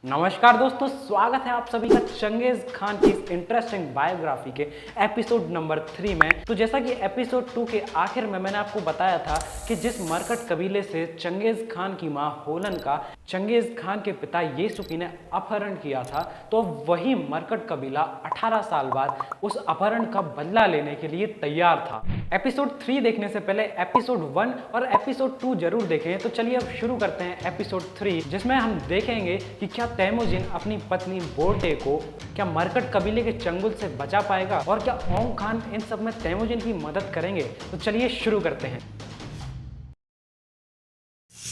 नमस्कार दोस्तों, स्वागत है आप सभी का चंगेज खान की इस इंटरेस्टिंग बायोग्राफी के एपिसोड नंबर 3 में। तो जैसा कि एपिसोड 2 के आखिर में मैंने आपको बताया था कि जिस मरकट कबीले से चंगेज खान की मां होलन का चंगेज खान के पिता येसुकी ने अपहरण किया था, तो वही मरकट कबीला 18 साल बाद उस अपहरण का बदला लेने के लिए तैयार था। एपिसोड 3 देखने से पहले एपिसोड 1 और एपिसोड 2 जरूर देखें। तो चलिए अब शुरू करते हैं एपिसोड 3, जिसमें हम देखेंगे कि क्या तेमुजिन अपनी पत्नी बोर्टे को क्या मरकट कबीले के चंगुल से बचा पाएगा और क्या ओंग खान इन सब में तेमुजिन की मदद करेंगे। तो चलिए शुरू करते हैं।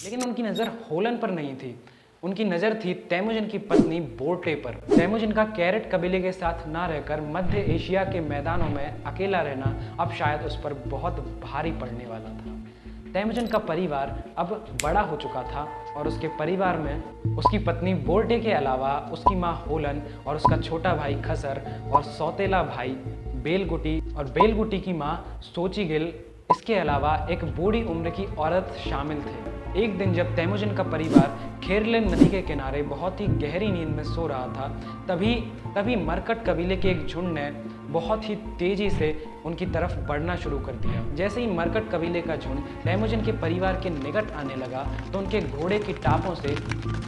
लेकिन उनकी नज़र होलन पर नहीं थी, उनकी नज़र थी तेमुजिन की पत्नी बोर्टे पर। तेमुजिन का कैरेट कबीले के साथ ना रहकर मध्य एशिया के मैदानों में अकेला रहना अब शायद उस पर बहुत भारी पड़ने वाला था। तेमुजिन का परिवार अब बड़ा हो चुका था और उसके परिवार में उसकी पत्नी बोर्टे के अलावा उसकी माँ होलन और उसका छोटा भाई खसर और सौतेला भाई बेलगुटी और बेलगुटी की माँ सोचिगिल, इसके अलावा एक बूढ़ी उम्र की औरत शामिल थे। एक दिन जब तेमुजिन का परिवार खेरलेन नदी के किनारे बहुत ही गहरी नींद में सो रहा था, तभी मरकट कबीले के एक झुंड ने बहुत ही तेजी से उनकी तरफ बढ़ना शुरू कर दिया। जैसे ही मरकट कबीले का झुंड तेमुजिन के परिवार के निकट आने लगा, तो उनके घोड़े की टापों से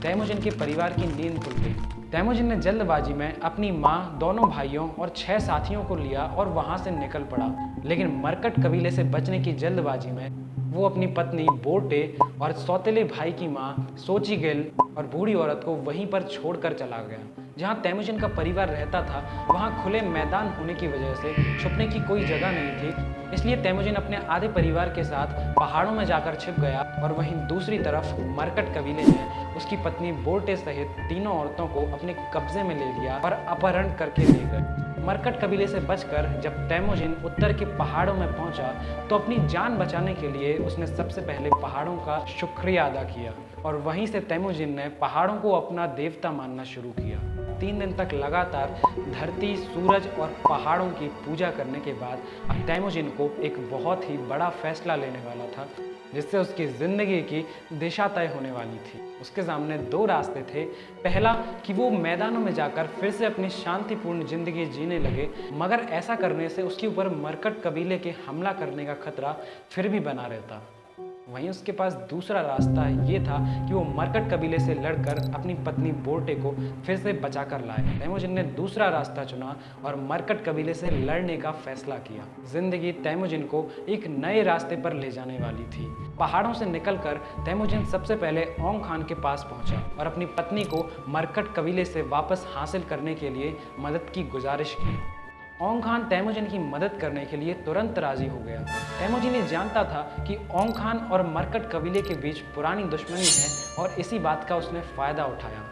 तेमुजिन के परिवार की नींद खुल गई। तेमुजिन ने जल्दबाजी में अपनी माँ, दोनों भाइयों और 6 साथियों को लिया और वहां से निकल पड़ा। लेकिन मरकट कबीले से बचने की जल्दबाजी में वो अपनी पत्नी बोर्टे और सौतेले भाई की माँ सोचिगिल और बूढ़ी औरत को वहीं पर छोड़कर चला गया। जहाँ तेमुजिन का परिवार रहता था, वहाँ खुले मैदान होने की वजह से छुपने की कोई जगह नहीं थी, इसलिए तेमुजिन अपने आधे परिवार के साथ पहाड़ों में जाकर छिप गया। और वहीं दूसरी तरफ मरकट कबीले ने उसकी पत्नी बोर्टे सहित तीनों औरतों को अपने कब्जे में ले लिया और अपहरण करके ले गए। मरकट कबीले से बचकर जब तेमुजिन उत्तर के पहाड़ों में पहुंचा, तो अपनी जान बचाने के लिए उसने सबसे पहले पहाड़ों का शुक्रिया अदा किया और वहीं से तेमुजिन ने पहाड़ों को अपना देवता मानना शुरू किया। 3 दिन तक लगातार धरती, सूरज और पहाड़ों की पूजा करने के बाद अब तेमुजिन को एक बहुत ही बड़ा फैसला लेने वाला था, जिससे उसकी जिंदगी की दिशा तय होने वाली थी। उसके सामने 2 रास्ते थे। पहला कि वो मैदानों में जाकर फिर से अपनी शांतिपूर्ण जिंदगी जीने लगे, मगर ऐसा करने से उसके ऊपर मरकट कबीले के हमला करने का खतरा फिर भी बना रहता। वहीं उसके पास दूसरा रास्ता ये था कि वो मरकट कबीले से लड़कर अपनी पत्नी बोर्टे को फिर से बचा कर लाए। तेमुजिन ने दूसरा रास्ता चुना और मरकट कबीले से लड़ने का फैसला किया। जिंदगी तेमुजिन को एक नए रास्ते पर ले जाने वाली थी। पहाड़ों से निकलकर तेमुजिन सबसे पहले ओंग खान के पास पहुंचा और अपनी पत्नी को मरकट कबीले से वापस हासिल करने के लिए मदद की गुजारिश की। ओंग खान तेमुजिन की मदद करने के लिए तुरंत राजी हो गया। तेमुजिन ये जानता था कि ओंग खान और मरकट कबीले के बीच पुरानी दुश्मनी है और इसी बात का उसने फ़ायदा उठाया।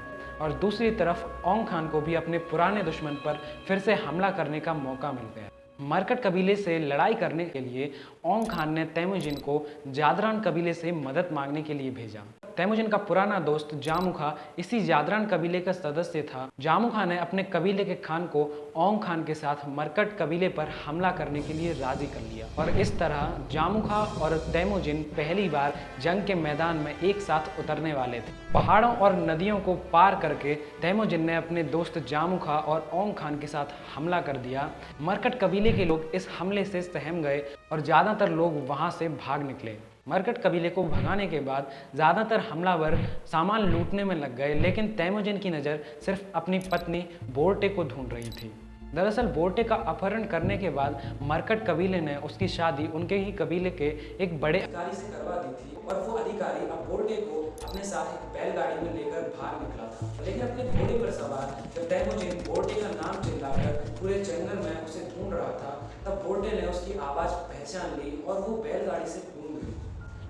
और दूसरी तरफ ओंग खान को भी अपने पुराने दुश्मन पर फिर से हमला करने का मौका मिल गया। मरकट कबीले से लड़ाई करने के लिए ओंग खान ने तेमुजिन को जादरान कबीले से मदद मांगने के लिए भेजा। तेमुजिन का पुराना दोस्त जामुखा इसी जादरान कबीले का सदस्य था। जामुखा ने अपने कबीले के खान को ओंग खान के साथ मरकट कबीले पर हमला करने के लिए राजी कर लिया और इस तरह जामुखा और तेमुजिन पहली बार जंग के मैदान में एक साथ उतरने वाले थे। पहाड़ों और नदियों को पार करके तेमुजिन ने अपने दोस्त जामुखा और ओंग खान के साथ हमला कर दिया। मरकट कबीले के लोग इस हमले से सहम गए और ज़्यादातर लोग वहाँ से भाग निकले। मरकट कबीले को भगाने के बाद ज़्यादातर हमलावर सामान लूटने में लग गए, लेकिन तेमुजिन की नज़र सिर्फ अपनी पत्नी बोर्टे को ढूंढ रही थी। दरअसल बोर्टे का अपहरण करने के बाद मरकट कबीले ने उसकी शादी उनके ही कबीले के एक बड़े अधिकारी से करवा दी थी और वो अधिकारी अब बोर्टे को अपने साथ एक बैलगाड़ी में लेकर भाग निकला था। लेकिन अपने घोड़े पर सवार जब तेमुजिन बोर्टे का नाम चिल्लाकर पूरे जंगल में उसे ढूंढ रहा था, तब बोर्टे ने उसकी आवाज़ पहचान ली और वो बैलगाड़ी से कूद गई।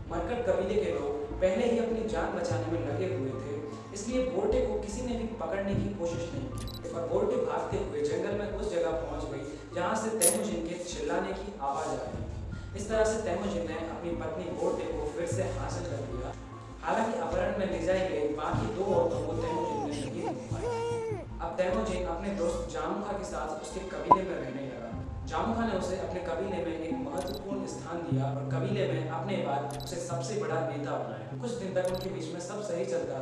मरकट कबीले के लोग पहले ही अपनी जान बचाने में लगे हुए थे, इसलिए बोर्टे को किसी ने भी पकड़ने की कोशिश नहीं की और बोर्टे भागते हुए जंगल में उस जगह पहुंच गई जहां से तेमुजिन के चिल्लाने की आवाज़ आ रही थी। इस तरह से तेमुजिन ने अपनी पत्नी बोर्टे को फिर से हासिल कर लिया। हालांकि अपहरण में ले जाई गई बाकी 2 औरतों को तेमुजिन ने नहीं ढूंढ पाया। अब तेमुजिन अपने दोस्त जामुखा के साथ उसके कबीले में रहने लगा। जामुखा ने उसे अपने कबीले में एक महत्वपूर्ण स्थान दिया और कबीले में अपने बाद उसे सबसे बड़ा नेता बनाया। कुछ दिन तक उनके बीच में सब सही चलता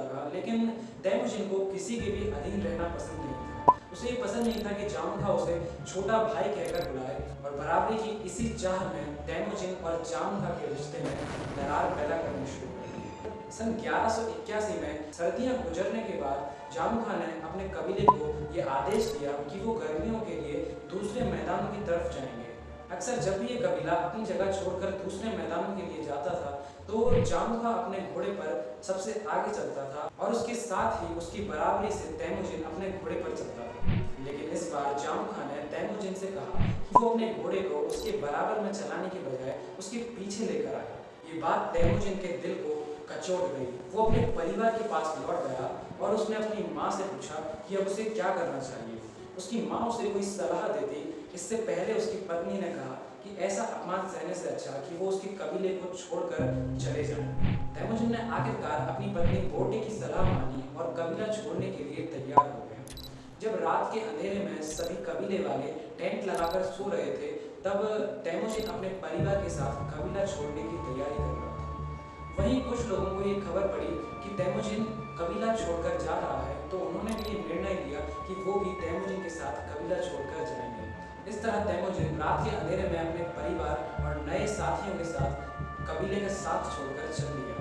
रहा, लेकिन तैमुजिन को किसी के भी अधीन रहना पसंद नहीं था। उसे ये पसंद नहीं था कि जामुखा उसे छोटा भाई कहकर बुलाए और बराबरी की इसी चाह में तैमुजिन और जामुखा के रिश्ते में दरार पैदा करनी शुरू कर दी। सन 1181 में सर्दियां गुजरने के बाद जामुखा ने अपने कबीले को ये आदेश दिया कि वो गर्मियों के लिए दूसरे मैदानों की तरफ जाएंगे। अक्सर जब भी ये कबीला अपनी जगह छोड़कर दूसरे मैदानों के लिए जाता था तो जामुखा अपने घोड़े पर सबसे आगे चलता था और उसके साथ ही उसकी बराबरी से तैमुजिन अपने घोड़े पर चलता था। लेकिन इस बार जामुखा ने तैमुजिन से कहा कि वो अपने घोड़े को उसके बराबर में चलाने के बजाय उसके पीछे लेकर आए। ये बात तैमुजिन के दिल को कचोट गई। वो अपने परिवार के पास लौट गया और उसने अपनी माँ से पूछा कि अब उसे क्या करना चाहिए। उसकी माँ उसे कोई सलाह देती, इससे पहले उसकी पत्नी ने कहा कि ऐसा अपमान सहने से अच्छा कि वो उसके कबीले को छोड़कर चले जाएं। तैमुजिन ने आखिरकार अपनी पत्नी बोटे की सलाह मानी और कबीला छोड़ने के लिए तैयार हो गए। जब रात के अंधेरे में सभी कबीले वाले टेंट लगाकर सो रहे थे तब तैमुजिन अपने परिवार के साथ कबीला छोड़ने की तैयारी कर रहा था। वहीं कुछ लोगों को ये खबर पड़ी कि तैमुजिन कबीला छोड़कर जा रहा है तो उन्होंने भी ये निर्णय लिया कि वो भी तैमुजिन के साथ कबीला छोड़कर जाएंगे। इस तरह तैमुजिन रात के अंधेरे में अपने परिवार और नए साथियों के साथ कबीले का साथ छोड़कर चल दिया।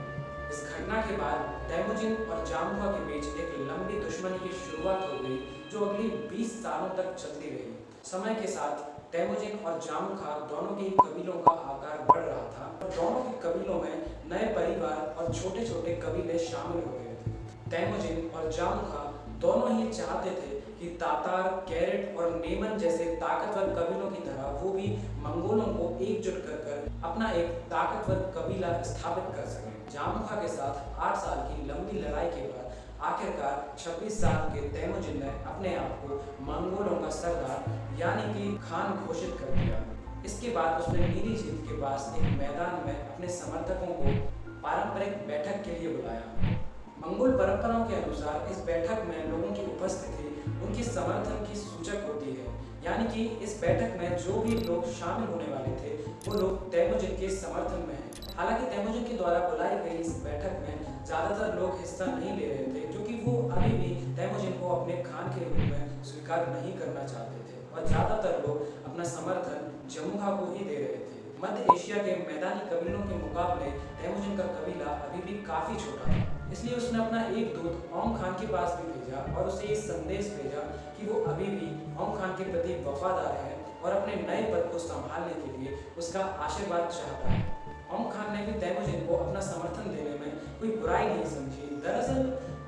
इस घटना के बाद तैमुजिन और जामुखा के बीच एक लंबी दुश्मनी की शुरुआत हो गई जो अगले 20 सालों तक चलती रही। समय के साथ तैमुजिन और जामुखा दोनों के कबीलों का आकार बढ़ रहा था और दोनों के कबीलों में नए परिवार और छोटे छोटे कबीले शामिल हो गए थे। तैमुजिन और जामुखा दोनों ही चाहते थे कि तातार, कैरेट और नेमन जैसे ताकतवर कबीलों की तरह वो भी मंगोलों को एकजुट कर अपना एक ताकतवर कबीला स्थापित कर सकें। जामुखा के साथ 8 साल की लंबी लड़ाई के बाद आखिरकार 26 साल के तैमुजिन ने अपने आप को मंगोलों का सरदार यानी कि खान घोषित कर दिया। इसके बाद उसने नीली झील के पास एक मैदान में अपने समर्थकों को पारंपरिक बैठक के लिए बुलाया। मंगोल परंपराओं के अनुसार इस बैठक में लोगों की उपस्थिति उनके समर्थन की सूचक होती है, यानी कि इस बैठक में जो भी लोग शामिल होने वाले थे वो लोग तैमुजिन के समर्थन में हैं। हालांकि तैमुजिन के द्वारा बुलाई गई इस बैठक में ज़्यादातर लोग हिस्सा नहीं ले रहे थे क्योंकि वो अभी भी तैमुजिन को अपने खान के रूप में स्वीकार नहीं करना चाहते थे और ज़्यादातर लोग अपना समर्थन जामुखा को ही दे रहे थे। मध्य एशिया के मैदानी कबीलों के मुकाबले तैमुजिन का कबीला अभी भी काफ़ी छोटा था, इसलिए उसने अपना एक दूत ओंग खान के पास भी भेजा और उसे ये संदेश भेजा कि वो अभी भी ओंग खान के प्रति वफादार है और अपने नए पद को संभालने के लिए उसका आशीर्वाद चाहता है। ओंग खान ने भी तैमुजिन को अपना समर्थन देने में कोई बुराई नहीं समझी। दरअसल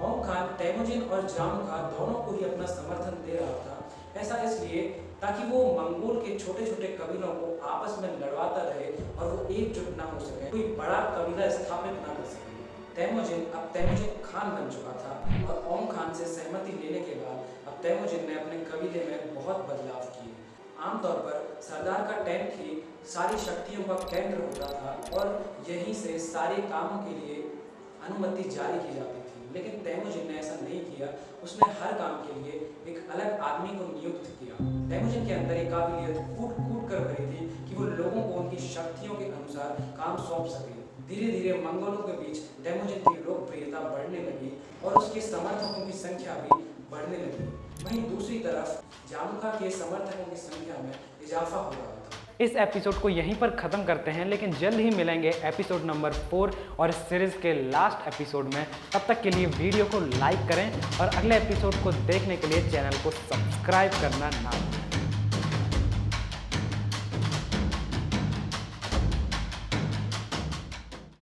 ओंग खान तैमुजिन और जामुखा दोनों को ही अपना समर्थन दे रहा था। ऐसा इसलिए ताकि वो मंगोल के छोटे छोटे कबीलों को आपस में लड़वाता रहे और वो एकजुट ना हो सके, कोई बड़ा कबीला स्थापित ना कर सके। तैमुजिन अब तैमुजिन खान बन चुका था और ओंग खान से सहमति लेने के बाद अब तैमुजिन ने अपने कबीले में बहुत बदलाव किए। आमतौर पर सरदार का टेंट ही सारी शक्तियों का केंद्र होता था और यहीं से सारे कामों के लिए अनुमति जारी की जाती थी, लेकिन तैमुजिन ने ऐसा नहीं किया। उसने हर काम के लिए एक अलग आदमी को नियुक्त किया। तैमुजिन के अंदर एक काबिलियत कूट कूट कर भरी थी कि वो लोगों को उनकी शक्तियों के अनुसार काम सौंप सके। धीरे धीरे मंगोलों के बीच तैमुजिन की लोकप्रियता बढ़ने लगी और उसके समर्थकों की संख्या भी बढ़ने लगी। वहीं दूसरी तरफ जामुखा के समर्थकों की संख्या में इजाफा हो रहा था। इस एपिसोड को यहीं पर ख़त्म करते हैं, लेकिन जल्द ही मिलेंगे एपिसोड नंबर 4 और इस सीरीज़ के लास्ट एपिसोड में। तब तक के लिए वीडियो को लाइक करें और अगले एपिसोड को देखने के लिए चैनल को सब्सक्राइब करना ना भूलें।